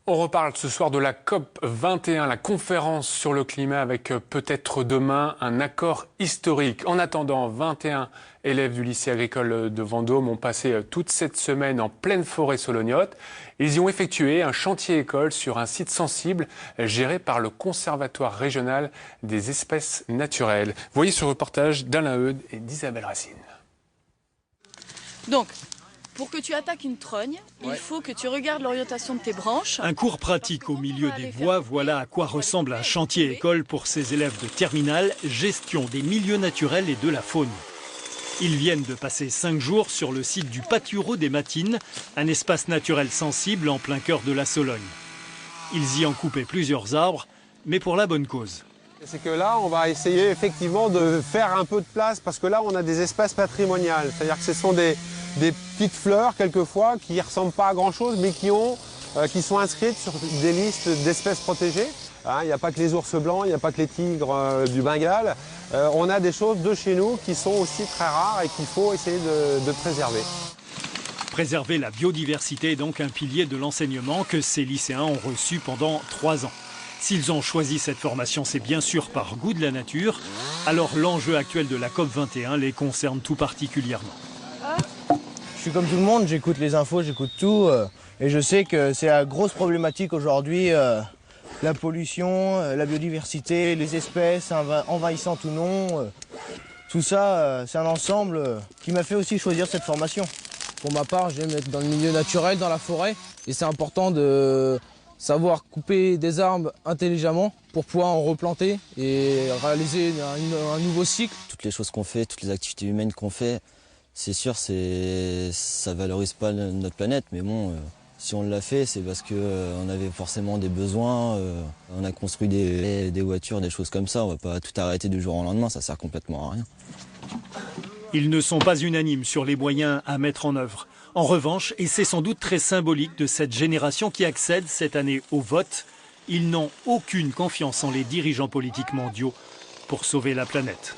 On reparle ce soir de la COP 21, la conférence sur le climat, avec peut-être demain un accord historique. En attendant, 21 élèves du lycée agricole de Vendôme ont passé toute cette semaine en pleine forêt solognote. Ils y ont effectué un chantier école sur un site sensible géré par le Conservatoire régional des espèces naturelles. Voyez ce reportage d'Alain Eudes et d'Isabelle Racine. Donc, pour que tu attaques une trogne, il faut que tu regardes l'orientation de tes branches. Un cours pratique au milieu des bois, voilà à quoi ressemble un chantier école pour ces élèves de terminale, gestion des milieux naturels et de la faune. Ils viennent de passer 5 jours sur le site du Pâtureau des Matines, un espace naturel sensible en plein cœur de la Sologne. Ils y ont coupé plusieurs arbres, mais pour la bonne cause. C'est que là, on va essayer effectivement de faire un peu de place, parce que là, on a des espèces patrimoniales. C'est-à-dire que ce sont des petites fleurs, quelquefois, qui ne ressemblent pas à grand-chose, mais qui sont inscrites sur des listes d'espèces protégées. Il n'y a pas que les ours blancs, il n'y a pas que les tigres du Bengale. On a des choses de chez nous qui sont aussi très rares et qu'il faut essayer de préserver. Préserver la biodiversité est donc un pilier de l'enseignement que ces lycéens ont reçu pendant 3 ans. S'ils ont choisi cette formation, c'est bien sûr par goût de la nature. Alors l'enjeu actuel de la COP 21 les concerne tout particulièrement. Je suis comme tout le monde, j'écoute les infos, j'écoute tout. Et je sais que c'est la grosse problématique aujourd'hui, la pollution, la biodiversité, les espèces, envahissantes ou non. Tout ça, c'est un ensemble qui m'a fait aussi choisir cette formation. Pour ma part, j'aime être dans le milieu naturel, dans la forêt. Et c'est important de savoir couper des arbres intelligemment pour pouvoir en replanter et réaliser un nouveau cycle. Toutes les choses qu'on fait, toutes les activités humaines qu'on fait, c'est sûr, ça valorise pas notre planète, mais bon, si on l'a fait, c'est parce qu'on avait forcément des besoins. On a construit des voitures, des choses comme ça. On va pas tout arrêter du jour au lendemain, ça sert complètement à rien. Ils ne sont pas unanimes sur les moyens à mettre en œuvre. En revanche, et c'est sans doute très symbolique de cette génération qui accède cette année au vote, ils n'ont aucune confiance en les dirigeants politiques mondiaux pour sauver la planète.